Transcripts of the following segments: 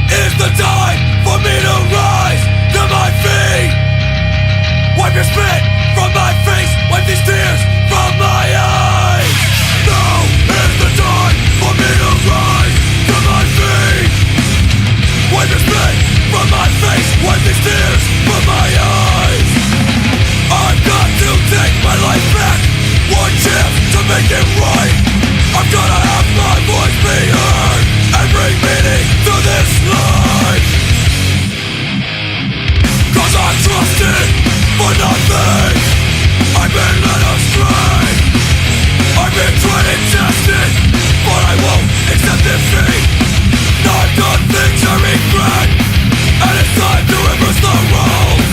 is the time for me to rise to my feet. Wipe your spit from my face, wipe these tears from my eyes. Now is the time for me to rise to my feet. Wipe your spit from my face, wipe these tears from my eyes. I've got to take my life back, one chance to make it right. I've gotta have my voice be heard and bring meaning to this life. Cause I'm trusted for nothing, I've been led astray. I've been tried and tested, but I won't accept defeat. Now I've done things I regret, and it's time to reverse the roles.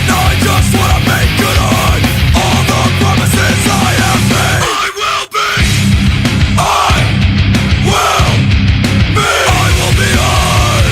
Now I just wanna make good on all the promises I have made. I will be heard.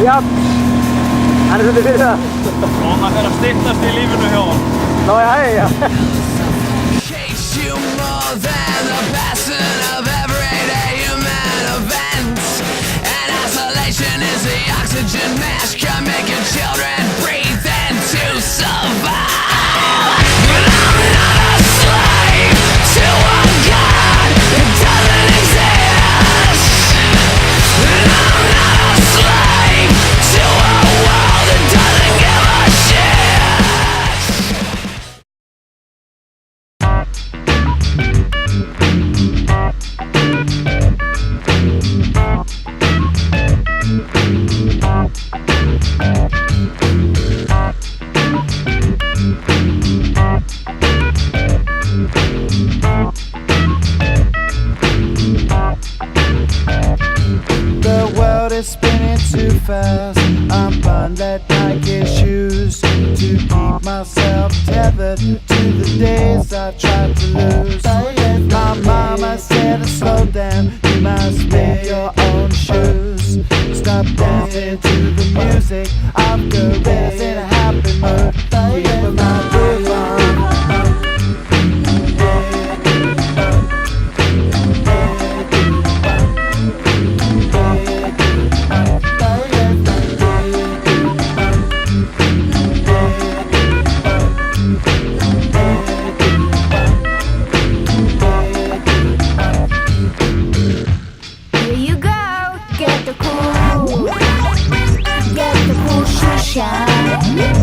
Japp, hann svolítið fyrir það. Og hann fer að styttast í lífinu hjá hann. Ná, já. Chase you more than the passing of everyday human events. And isolation is the oxygen mask can make your children breathe and to survive. But I'm not a slave to a god that doesn't exist. And I'm not a slave to a world that doesn't give a shit. The world is spinning too fast. I'm bound that Nike shoes to keep myself tethered to the days I tried to lose. My mama said to slow down, you must make your own shoes. Stop dancing to the music of gorillas in a happy mood. Keep my groove on. Get the cool shine.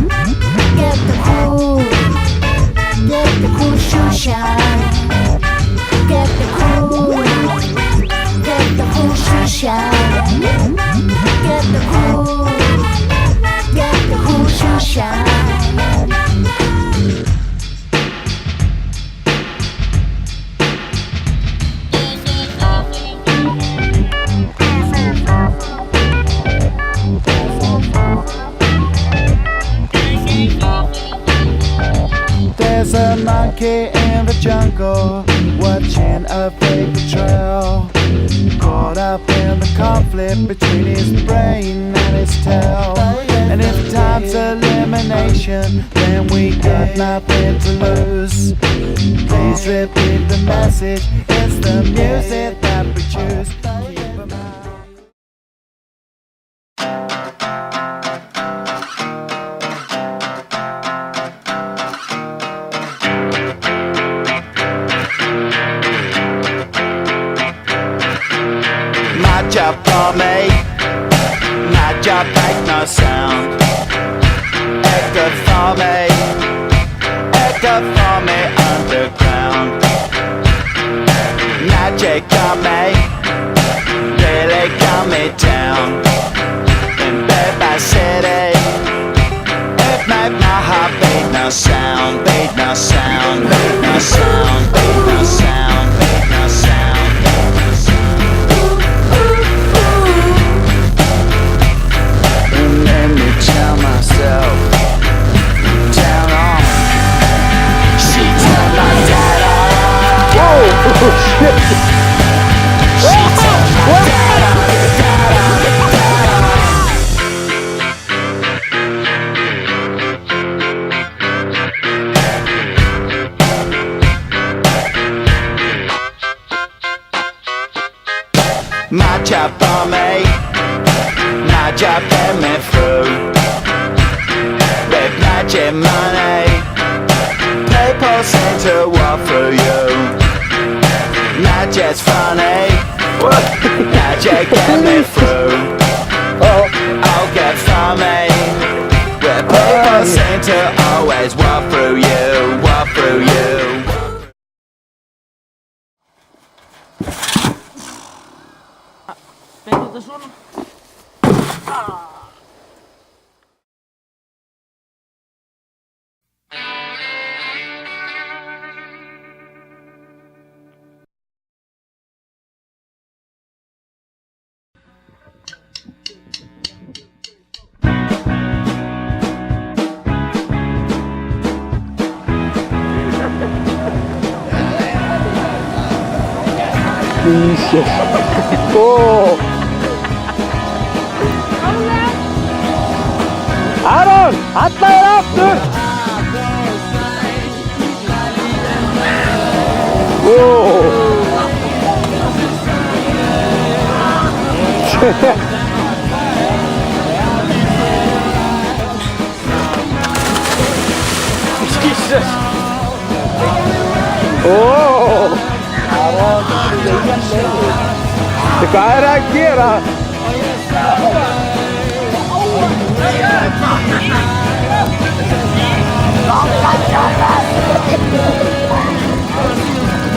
monkey in the jungle, watching a fake betrayal. Caught up in the conflict between his brain and his tail. And if time's elimination, then we got nothing to lose. Please repeat the message, it's the music that we choose. Keep in mind. My job for me, my job make no sound. Echo for me underground. Magic got me, really got me down. In Bed Bath City, it made my heart beat no sound, beat no sound, beat no sound, beat no sound, beat no sound. And then me tell myself, down on. She turned my dad on. Whoa! Shit! She turned my dad on. My job for me, my job get me through. With magic money, people seem to walk through you. Magic's funny, magic get me through. I'll get funny, where people seem to always walk through you, walk through you. Tehdään tätä sun. Jesus. Oh. Aron, atla er aftur. Oh. Jesus! Oh. Hvað er að gera?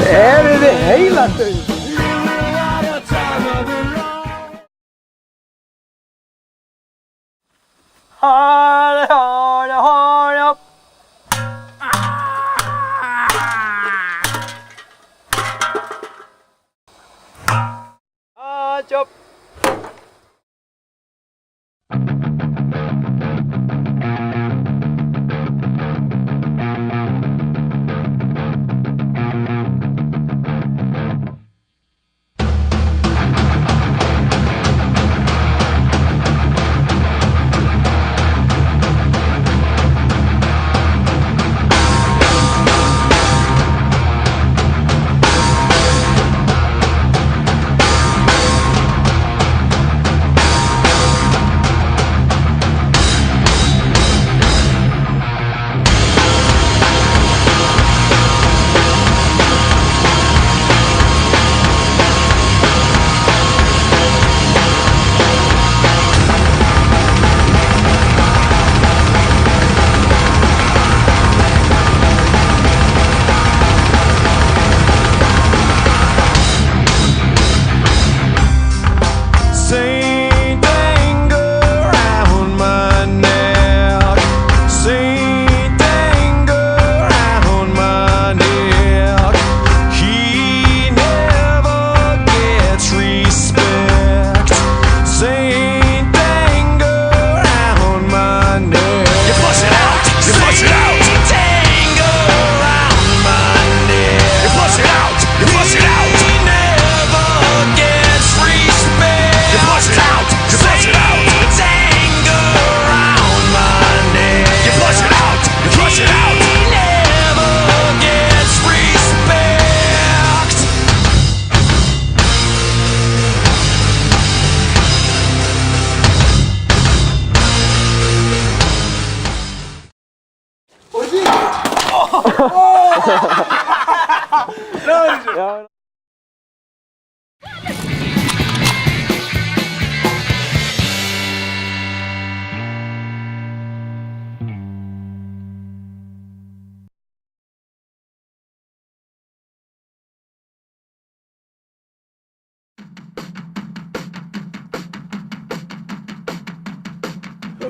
Eru þið heilandu? Hurry up. Chop.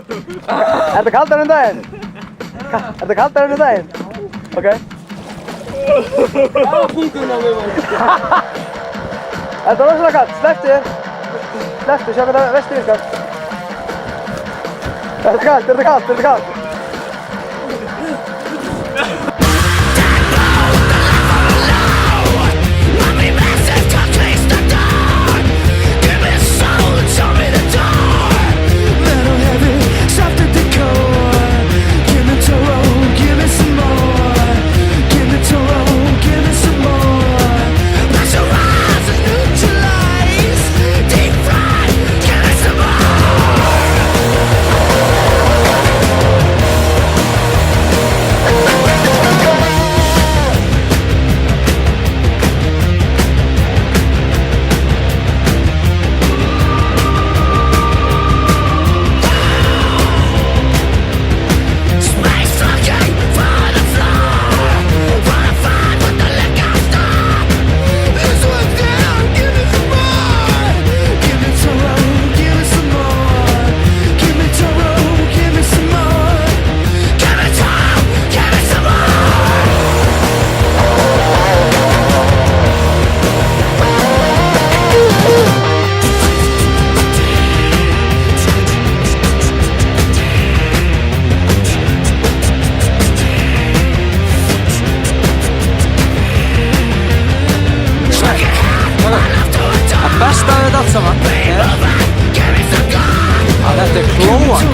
Er þetta kaldar um daginn? Er þetta kaldar um daginn? Ok. Það var punkturinn á mig. Þetta var rosalega kallt, slepptu. Slepptu, sjá hvað það vesti virkar. Er þetta kallt, er þetta kallt, er þetta kallt? Þetta er klóan.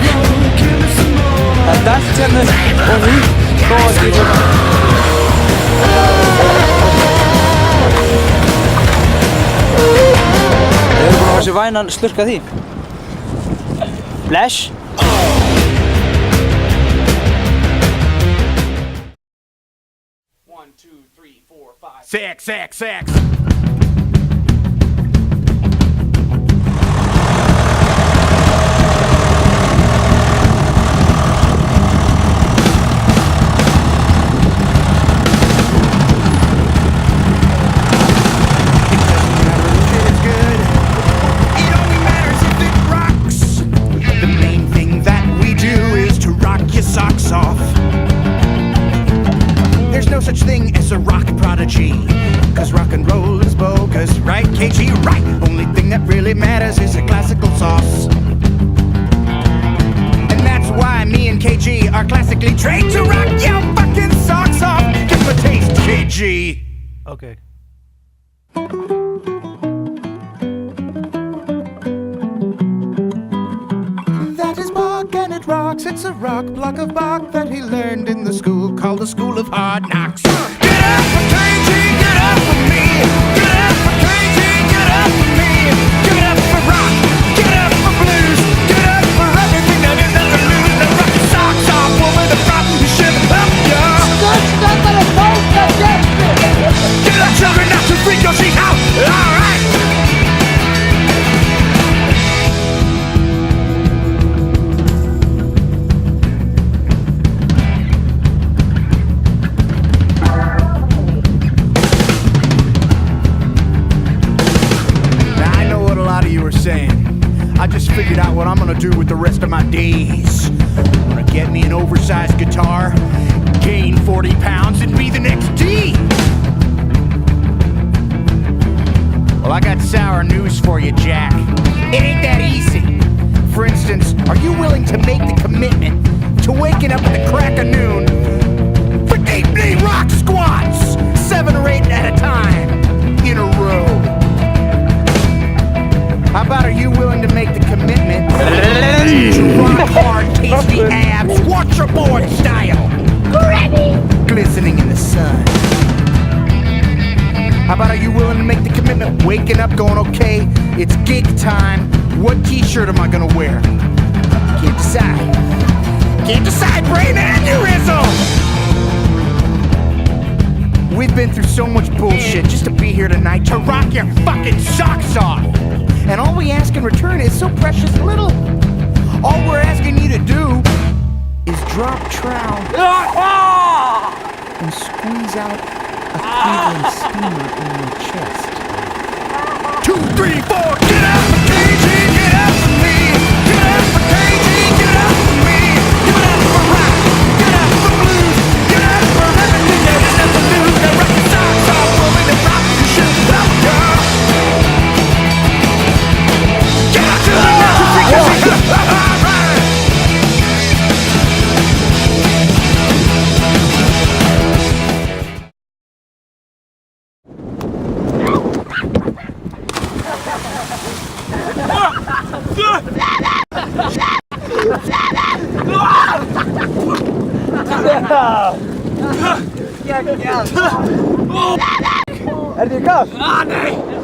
Það er dælt hérna og nýtt klóakífur. Við erum búin að fá sér vænan slurka því. Bless. 1, 2, 3, 4, 5, 6, 6, 6. Cause rock and roll is bogus, right KG, right? Only thing that really matters is the classical sauce. And that's why me and KG are classically trained to rock your fucking socks off. Give them a taste, KG. Okay. That is Bach and it rocks. It's a rock block of Bach that he learned in the school called the School of Hard Knocks. Get up for KG, get up for me. Get up for KG, get up for me. Get up for rock, get up for blues. Get up for everything that is nothing to lose. Now rock your socks off over the problem you ship up, yeah. Get up, children, not to freak your sheet out. All right. I just figured out what I'm gonna do with the rest of my days. I'm gonna get me an oversized guitar, gain 40 pounds, and be the next D. Well, I got sour news for you, Jack. It ain't that easy. For instance, are you willing to make the commitment to waking up at the crack of noon for deep-knee rock squats, 7 or 8 at a time, in a row? How about are you willing to make the commitment to rock hard, tasty abs, waterboard style, glistening in the sun? How about are you willing to make the commitment, waking up going, okay, it's gig time, what t-shirt am I gonna wear? Can't decide. Can't decide, brain aneurysm! We've been through so much bullshit just to be here tonight to rock your fucking socks off! And all we ask in return is so precious little. All we're asking you to do is drop trowel and squeeze out a Cleveland steamer in your chest. 2, 3, 4, get up for KG, get up for me. Get up for KG, get up for Er þið í gas?